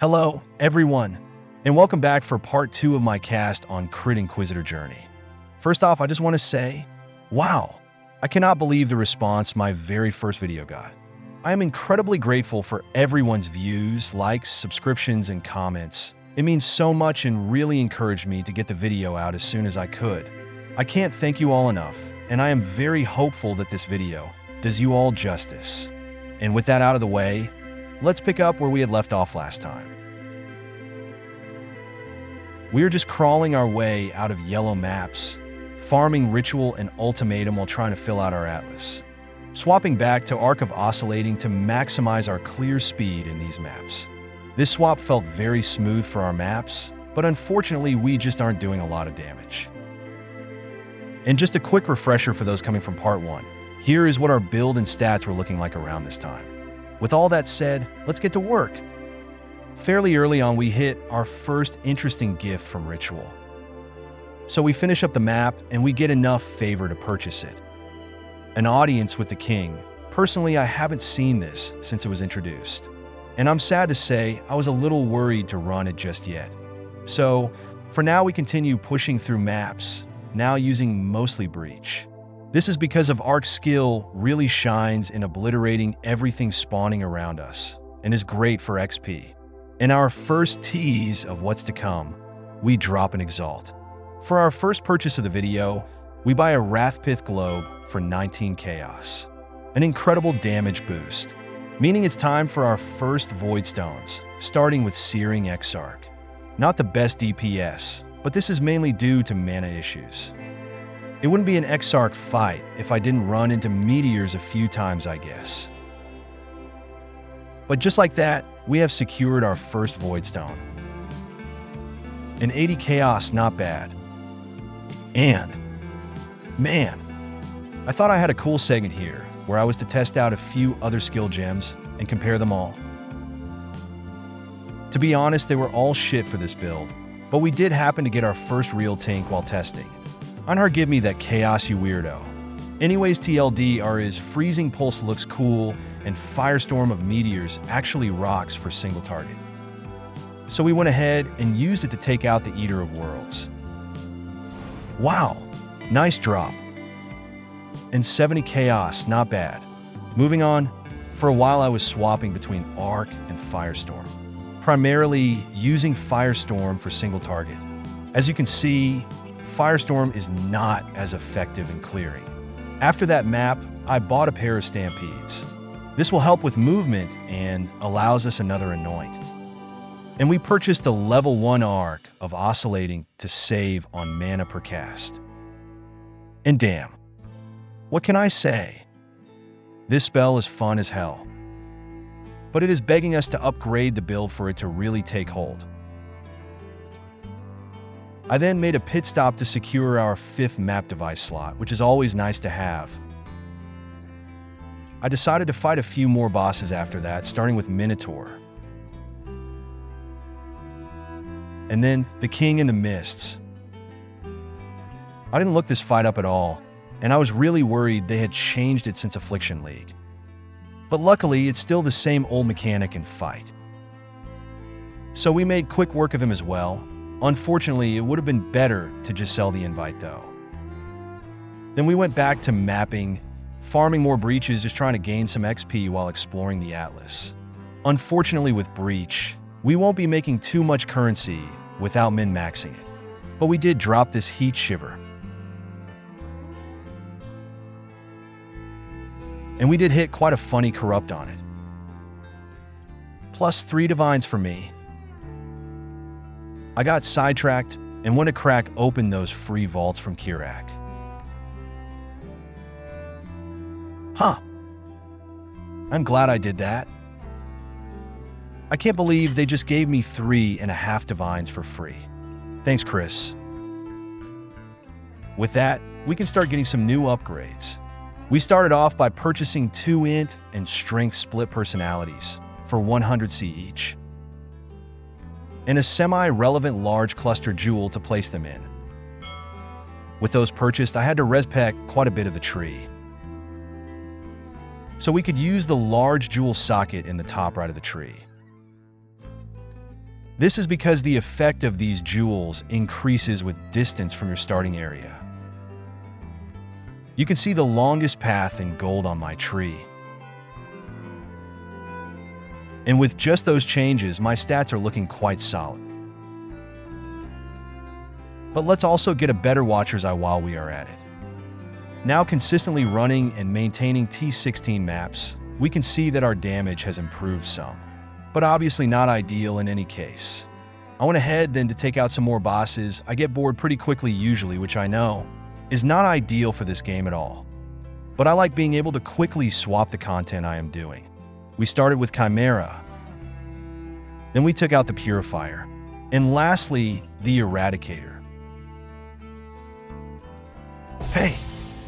Hello, everyone, and welcome back for part 2 of my cast on CoC Inquisitor journey. First off, I just want to say, wow, I cannot believe the response my very first video got. I am incredibly grateful for everyone's views, likes, subscriptions, and comments. It means so much and really encouraged me to get the video out as soon as I could. I can't thank you all enough, and I am very hopeful that this video does you all justice. And with that out of the way, let's pick up where we had left off last time. We are just crawling our way out of yellow maps, farming Ritual and Ultimatum while trying to fill out our atlas. Swapping back to Arc of Oscillating to maximize our clear speed in these maps. This swap felt very smooth for our maps, but unfortunately we just aren't doing a lot of damage. And just a quick refresher for those coming from part 1, here is what our build and stats were looking like around this time. With all that said, let's get to work. Fairly early on, we hit our first interesting gift from Ritual. So we finish up the map and we get enough favor to purchase it. An audience with the king. Personally, I haven't seen this since it was introduced. And I'm sad to say, I was a little worried to run it just yet. So, for now we continue pushing through maps, now using mostly Breach. This is because of Arc's skill really shines in obliterating everything spawning around us, and is great for XP. In our first tease of what's to come, we drop an Exalt. For our first purchase of the video, we buy a Wrathpith Globe for 19 Chaos. An incredible damage boost, meaning it's time for our first voidstones, starting with Searing Exarch. Not the best DPS, but this is mainly due to mana issues. It wouldn't be an Exarch fight if I didn't run into meteors a few times, I guess. But just like that, we have secured our first Voidstone. An 80 Chaos, not bad. And, man, I thought I had a cool segment here where I was to test out a few other skill gems and compare them all. To be honest, they were all shit for this build, but we did happen to get our first real tank while testing. Unheard me that chaos, you weirdo. Anyways, TLD, our Freezing Pulse looks cool, and Firestorm of Meteors actually rocks for single target. So we went ahead and used it to take out the Eater of Worlds. Wow, nice drop. And 70 Chaos, not bad. Moving on, for a while I was swapping between Arc and Firestorm, primarily using Firestorm for single target. As you can see, Firestorm is not as effective in clearing. After that map, I bought a pair of Stampedes. This will help with movement and allows us another Anoint. And we purchased a level 1 Arc of Oscillating to save on mana per cast. And damn, what can I say? This spell is fun as hell. But it is begging us to upgrade the build for it to really take hold. I then made a pit stop to secure our 5th map device slot, which is always nice to have. I decided to fight a few more bosses after that, starting with Minotaur. And then the King in the Mists. I didn't look this fight up at all, and I was really worried they had changed it since Affliction League. But luckily, it's still the same old mechanic and fight. So we made quick work of him as well. Unfortunately, it would have been better to just sell the invite though. Then we went back to mapping, farming more breaches, just trying to gain some XP while exploring the Atlas. Unfortunately with Breach, we won't be making too much currency without min-maxing it. But we did drop this Heat Shiver. And we did hit quite a funny Corrupt on it. Plus 3 Divines for me. I got sidetracked and went to crack open those free vaults from Kirak. Huh. I'm glad I did that. I can't believe they just gave me 3.5 Divines for free. Thanks, Chris. With that, we can start getting some new upgrades. We started off by purchasing 2 Int and Strength Split Personalities for 100 C each, and a semi-relevant large cluster jewel to place them in. With those purchased, I had to respec quite a bit of the tree. so we could use the large jewel socket in the top right of the tree. This is because the effect of these jewels increases with distance from your starting area. You can see the longest path in gold on my tree. And with just those changes, my stats are looking quite solid. But let's also get a better watcher's eye while we are at it. Now consistently running and maintaining T16 maps, we can see that our damage has improved some, but obviously not ideal in any case. I went ahead then to take out some more bosses. I get bored pretty quickly usually, which I know is not ideal for this game at all. But I like being able to quickly swap the content I am doing. We started with Chimera, then we took out the Purifier, and lastly, the Eradicator. Hey,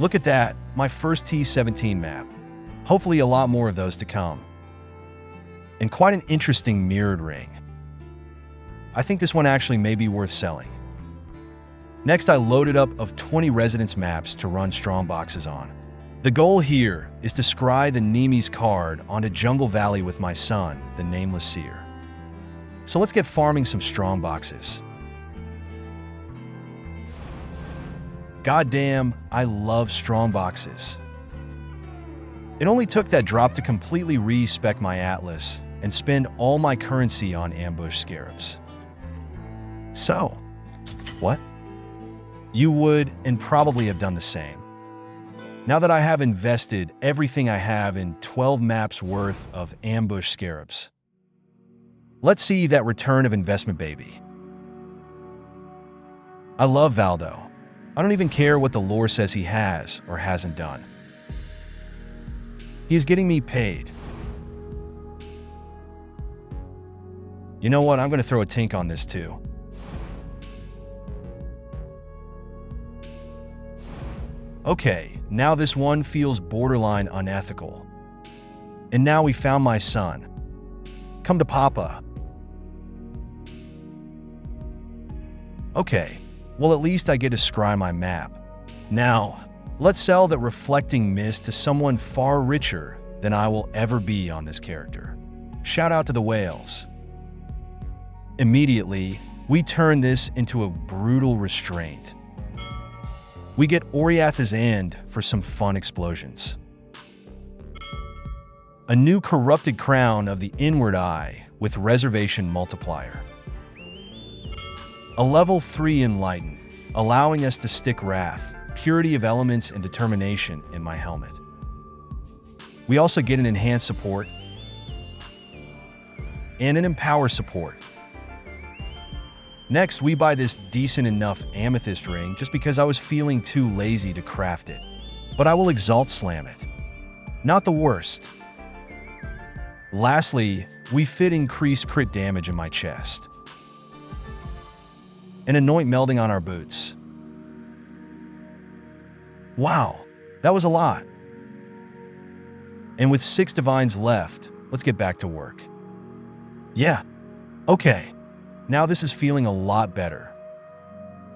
look at that, my first T17 map. Hopefully a lot more of those to come. And quite an interesting mirrored ring. I think this one actually may be worth selling. Next, I loaded up of 20 residence maps to run strongboxes on. The goal here is to scry the Nemesis card onto Jungle Valley with my son, the Nameless Seer. So let's get farming some strongboxes. Goddamn, I love strongboxes. It only took that drop to completely re-spec my Atlas and spend all my currency on ambush scarabs. So, what? You would and probably have done the same. Now that I have invested everything I have in 12 maps worth of ambush scarabs. Let's see that return of investment, baby. I love Valdo. I don't even care what the lore says he has or hasn't done. He is getting me paid. You know what? I'm going to throw a tink on this too. Okay, now this one feels borderline unethical. And now we found my son. Come to Papa. Okay, well at least I get to scry my map. Now, let's sell that reflecting mist to someone far richer than I will ever be on this character. Shout out to the whales. Immediately, we turn this into a brutal restraint. We get Oriatha's End for some fun explosions. A new corrupted crown of the Inward Eye with reservation multiplier. A level 3 Enlighten, allowing us to stick Wrath, Purity of Elements, and Determination in my helmet. We also get an Enhanced support and an Empower support. Next, we buy this decent enough amethyst ring just because I was feeling too lazy to craft it. But I will Exalt Slam it. Not the worst. Lastly, we fit increased crit damage in my chest. And Anoint Melding on our boots. Wow, that was a lot. And with 6 divines left, let's get back to work. Yeah, okay. Now this is feeling a lot better.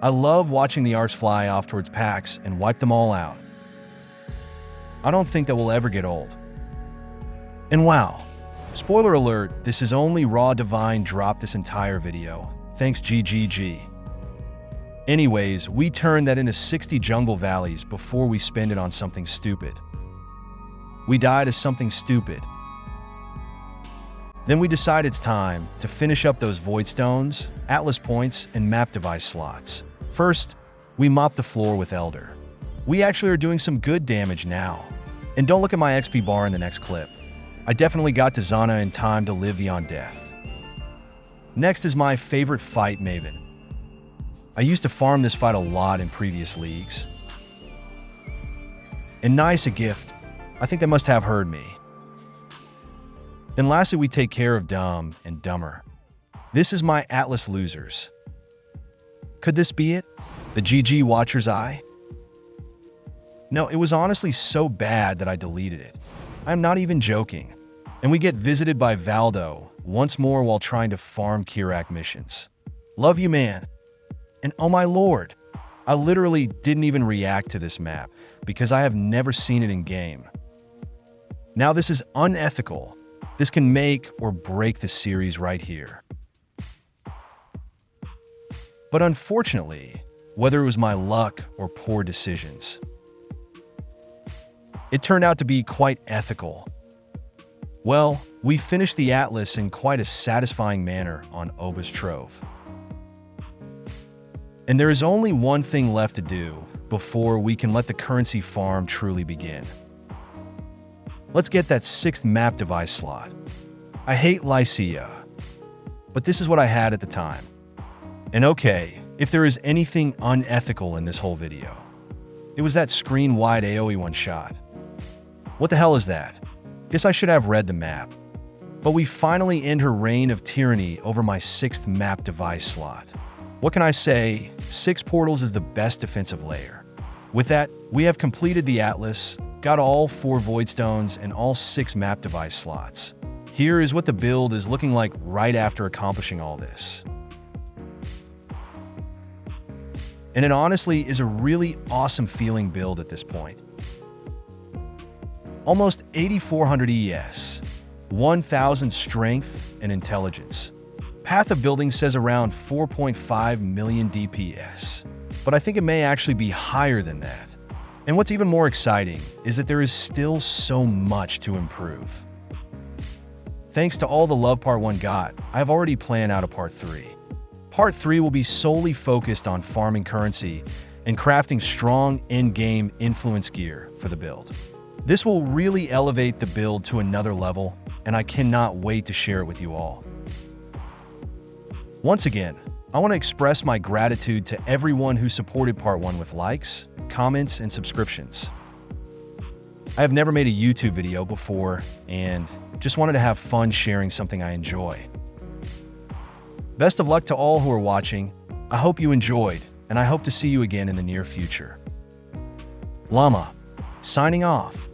I love watching the arts fly off towards packs and wipe them all out. I don't think that will ever get old. And wow, spoiler alert, this is only raw divine drop this entire video. Thanks GGG. Anyways, we turn that into 60 jungle valleys before we spend it on something stupid. We die to something stupid. Then we decide it's time to finish up those voidstones, atlas points, and map device slots. First, we mop the floor with Elder. We actually are doing some good damage now. And don't look at my XP bar in the next clip. I definitely got to Zana in time to live beyond death. Next is my favorite fight, Maven. I used to farm this fight a lot in previous leagues. And nice a gift. I think they must have heard me. Then lastly, we take care of Dumb and Dumber. This is my Atlas Losers. Could this be it? The GG Watcher's Eye? No, it was honestly so bad that I deleted it. I'm not even joking. And we get visited by Valdo once more while trying to farm Kirak missions. Love you, man. And oh my lord, I literally didn't even react to this map because I have never seen it in game. Now this is unethical. This can make or break the series right here. But unfortunately, whether it was my luck or poor decisions, it turned out to be quite ethical. Well, we finished the Atlas in quite a satisfying manner on Oba's Trove. And there is only one thing left to do before we can let the currency farm truly begin. Let's get that 6th map device slot. I hate Lycia, but this is what I had at the time. And okay, if there is anything unethical in this whole video, it was that screen-wide AoE one-shot. What the hell is that? Guess I should have read the map. But we finally end her reign of tyranny over my 6th map device slot. What can I say? 6 portals is the best defensive layer. With that, we have completed the Atlas, got all 4 voidstones and all 6 map device slots. Here is what the build is looking like right after accomplishing all this. And it honestly is a really awesome feeling build at this point. Almost 8400 ES, 1000 strength and intelligence. Path of Building says around 4.5 million DPS, but I think it may actually be higher than that. And what's even more exciting is that there is still so much to improve. Thanks to all the love Part 1 got, I have already planned out a Part 3. Part 3 will be solely focused on farming currency and crafting strong in-game influence gear for the build. This will really elevate the build to another level, and I cannot wait to share it with you all. Once again, I want to express my gratitude to everyone who supported Part 1 with likes, comments, and subscriptions. I have never made a YouTube video before, and just wanted to have fun sharing something I enjoy. Best of luck to all who are watching. I hope you enjoyed, and I hope to see you again in the near future. Llama, signing off.